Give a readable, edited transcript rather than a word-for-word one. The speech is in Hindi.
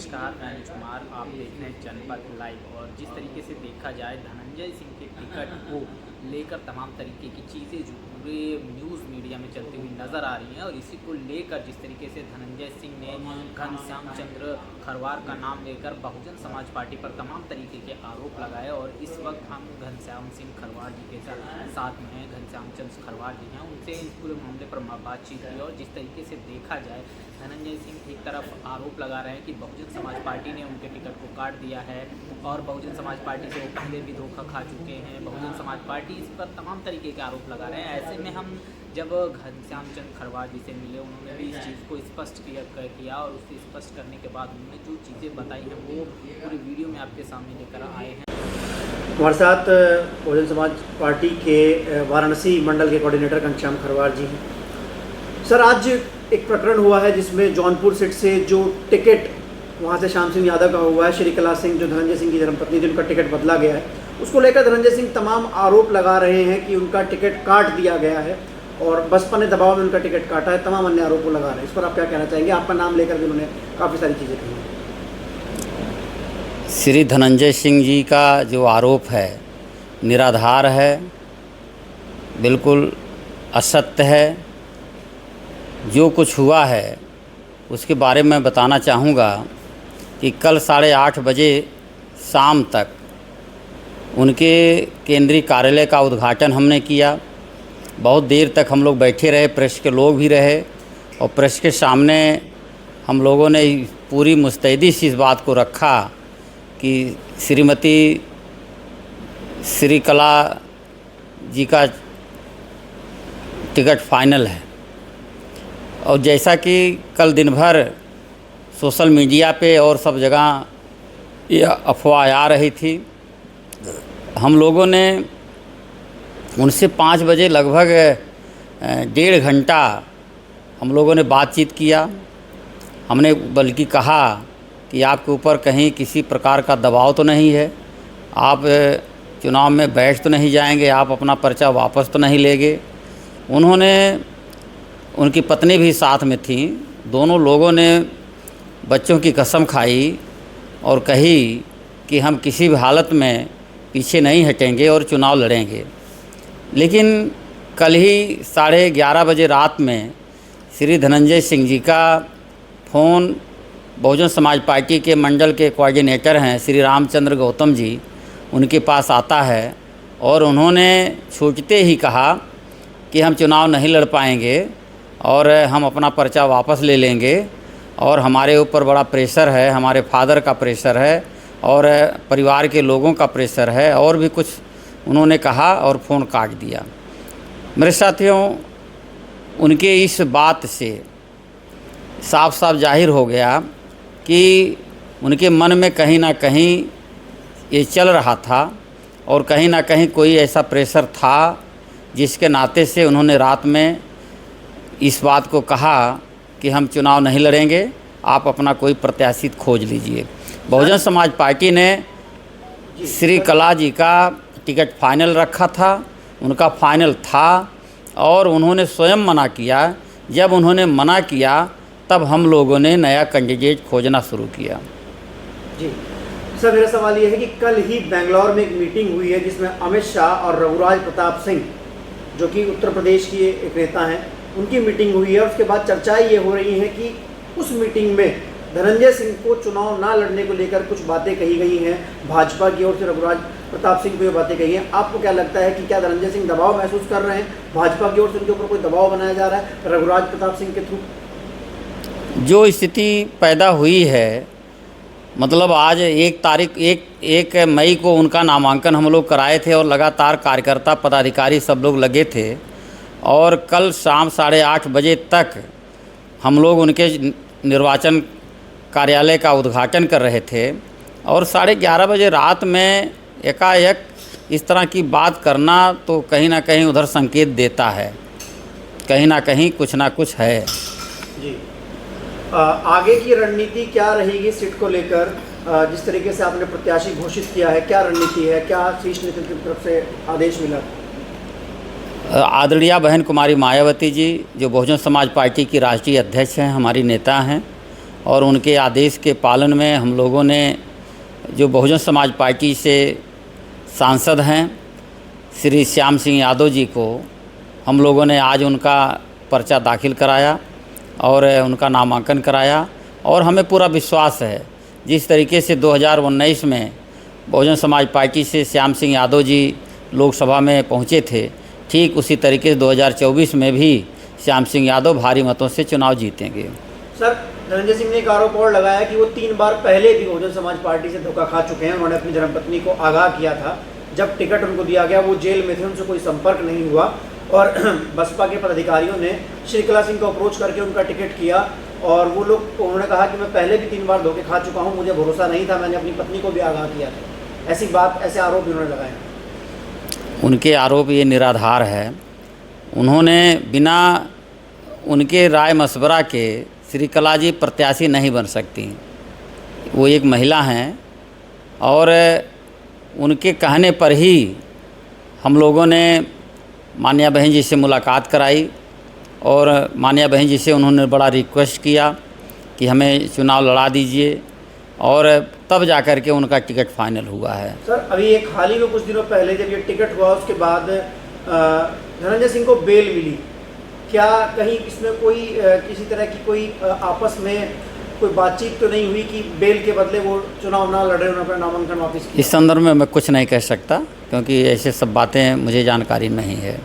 नमस्कार, मैं अनुज कुमार। आप देख रहे हैं जनपद लाइव। और जिस तरीके से देखा जाए धनंजय सिंह के टिकट को लेकर तमाम तरीके की चीज़ें जो पूरे न्यूज़ मीडिया में चलती हुई नज़र आ रही हैं, और इसी को लेकर जिस तरीके से धनंजय सिंह ने घनश्याम चंद्र खरवार का नाम लेकर बहुजन समाज पार्टी पर तमाम तरीके के आरोप लगाए। और इस वक्त हम घनश्याम सिंह खरवार जी के साथ में हैं। घनश्याम चंद्र खरवार जी हैं, उनसे इस पूरे मामले पर बातचीत की। और जिस तरीके से देखा जाए धनंजय सिंह एक तरफ आरोप लगा रहे हैं कि बहुजन समाज पार्टी ने उनके टिकट को काट दिया है, और बहुजन समाज पार्टी से वो पहले भी धोखा खा चुके हैं। बहुजन समाज पार्टी इस पर तमाम तरीके के आरोप लगा रहे हैं। ऐसे में हम जब घनश्याम चंद्र खरवार जी से मिले, उन्होंने भी इस चीज़ को स्पष्ट किया, और उससे स्पष्ट करने के बाद उन्होंने जो चीज़ें बताई हैं वो पूरी वीडियो में आपके सामने लेकर आए हैं। हमारे साथ बहुजन समाज पार्टी के वाराणसी मंडल के कोऑर्डिनेटर घनश्याम खरवार जी हैं। सर, आज एक प्रकरण हुआ है जिसमें जौनपुर सीट से जो टिकट वहाँ से श्याम सिंह यादव का हुआ है, श्री कला सिंह जो धनंजय सिंह की धर्मपत्नी थी, उनका टिकट बदला गया है। उसको लेकर धनंजय सिंह तमाम आरोप लगा रहे हैं कि उनका टिकट काट दिया गया है और बसपा ने दबाव में उनका टिकट काटा है। तमाम अन्य आरोप लगा रहे हैं। इस पर आप क्या कहना चाहेंगे? आपका नाम लेकर भी उन्होंने काफ़ी सारी चीज़ें कही हैं। श्री धनंजय सिंह जी का जो आरोप है निराधार है, बिल्कुल असत्य है। जो कुछ हुआ है उसके बारे में बताना चाहूँगा कि कल 8:30 बजे शाम तक उनके केंद्रीय कार्यालय का उद्घाटन हमने किया। बहुत देर तक हम लोग बैठे रहे, प्रेस के लोग भी रहे, और प्रेस के सामने हम लोगों ने पूरी मुस्तैदी से इस बात को रखा कि श्रीमती श्री कला जी का टिकट फाइनल है। और जैसा कि कल दिन भर सोशल मीडिया पे और सब जगह ये अफवाह आ रही थी, हम लोगों ने उनसे 5 बजे लगभग 1.5 घंटा हम लोगों ने बातचीत किया। हमने बल्कि कहा कि आपके ऊपर कहीं किसी प्रकार का दबाव तो नहीं है, आप चुनाव में बैठ तो नहीं जाएंगे, आप अपना पर्चा वापस तो नहीं लेंगे। उन्होंने, उनकी पत्नी भी साथ में थी, दोनों लोगों ने बच्चों की कसम खाई और कही कि हम किसी भी हालत में पीछे नहीं हटेंगे और चुनाव लड़ेंगे। लेकिन कल ही 11:30 बजे रात में श्री धनंजय सिंह जी का फ़ोन बहुजन समाज पार्टी के मंडल के कोऑर्डिनेटर हैं श्री रामचंद्र गौतम जी, उनके पास आता है, और उन्होंने छूटते ही कहा कि हम चुनाव नहीं लड़ पाएंगे और हम अपना पर्चा वापस ले लेंगे, और हमारे ऊपर बड़ा प्रेशर है, हमारे फादर का प्रेशर है और परिवार के लोगों का प्रेशर है, और भी कुछ उन्होंने कहा और फ़ोन काट दिया। मेरे साथियों, उनके इस बात से साफ साफ जाहिर हो गया कि उनके मन में कहीं ना कहीं ये चल रहा था, और कहीं ना कहीं कोई ऐसा प्रेशर था जिसके नाते से उन्होंने रात में इस बात को कहा कि हम चुनाव नहीं लड़ेंगे, आप अपना कोई प्रत्याशी खोज लीजिए। बहुजन समाज पार्टी ने श्री कला जी का टिकट फाइनल रखा था, उनका फाइनल था, और उन्होंने स्वयं मना किया। जब उन्होंने मना किया तब हम लोगों ने नया कैंडिडेट खोजना शुरू किया। जी सर, मेरा सवाल ये है कि कल ही बेंगलोर में एक मीटिंग हुई है जिसमें अमित शाह और रघुराज प्रताप सिंह, जो कि उत्तर प्रदेश की एक नेता हैं, उनकी मीटिंग हुई है। और उसके बाद चर्चाएं ये हो रही हैं कि उस मीटिंग में धनंजय सिंह को चुनाव ना लड़ने को लेकर कुछ बातें कही गई हैं, भाजपा की ओर से रघुराज प्रताप सिंह को ये बातें कही हैं। आपको क्या लगता है कि क्या धनंजय सिंह दबाव महसूस कर रहे हैं, भाजपा की ओर से उनके ऊपर कोई दबाव बनाया जा रहा है रघुराज प्रताप सिंह के थ्रू? जो स्थिति पैदा हुई है, मतलब आज 1 मई को उनका नामांकन हम लोग कराए थे, और लगातार कार्यकर्ता पदाधिकारी सब लोग लगे थे, और कल शाम 8:30 बजे तक हम लोग उनके निर्वाचन कार्यालय का उद्घाटन कर रहे थे, और 11:30 बजे रात में एकाएक इस तरह की बात करना तो कहीं ना कहीं उधर संकेत देता है, कहीं ना कहीं कुछ ना कुछ है। जी, आगे की रणनीति क्या रहेगी सीट को लेकर? जिस तरीके से आपने प्रत्याशी घोषित किया है, क्या रणनीति है, क्या शीर्ष नेतृत्व की तरफ से आदेश मिला? आदरणीय बहन कुमारी मायावती जी, जो बहुजन समाज पार्टी की राष्ट्रीय अध्यक्ष हैं, हमारी नेता हैं, और उनके आदेश के पालन में हम लोगों ने जो बहुजन समाज पार्टी से सांसद हैं श्री श्याम सिंह यादव जी को हम लोगों ने आज उनका पर्चा दाखिल कराया और उनका नामांकन कराया। और हमें पूरा विश्वास है जिस तरीके से 2019 में बहुजन समाज पार्टी से श्याम सिंह यादव जी लोकसभा में पहुंचे थे, ठीक उसी तरीके से 2024 में भी श्याम सिंह यादव भारी मतों से चुनाव जीतेंगे। सर, धनंजय सिंह ने एक आरोप और लगाया कि वो 3 बार पहले भी बहुजन समाज पार्टी से धोखा खा चुके हैं। उन्होंने अपनी धर्मपत्नी को आगाह किया था, जब टिकट उनको दिया गया वो जेल में थे, उनसे कोई संपर्क नहीं हुआ और बसपा के पदाधिकारियों ने श्रीकला सिंह को अप्रोच करके उनका टिकट किया और वो लोग, उन्होंने कहा कि मैं पहले भी 3 बार धोखे खा चुका हूँ, मुझे भरोसा नहीं था, मैंने अपनी पत्नी को भी आगाह किया था। ऐसी बात, ऐसे आरोप उन्होंने लगाए। उनके आरोप ये निराधार है। उन्होंने बिना उनके राय मशवरा के श्रीकला जी प्रत्याशी नहीं बन सकती। वो एक महिला हैं और उनके कहने पर ही हम लोगों ने मान्या बहन जी से मुलाकात कराई और मान्या बहन जी से उन्होंने बड़ा रिक्वेस्ट किया कि हमें चुनाव लड़ा दीजिए और तब जाकर के उनका टिकट फाइनल हुआ है। सर, अभी एक हाल ही में कुछ दिनों पहले जब ये टिकट हुआ उसके बाद धनंजय सिंह को बेल मिली। क्या कहीं इसमें कोई किसी तरह की कोई आपस में कोई बातचीत तो नहीं हुई कि बेल के बदले वो चुनाव ना लड़े, उन्होंने अपना नामांकन वापस किया? इस संदर्भ में मैं कुछ नहीं कह सकता क्योंकि ऐसे सब बातें मुझे जानकारी नहीं है।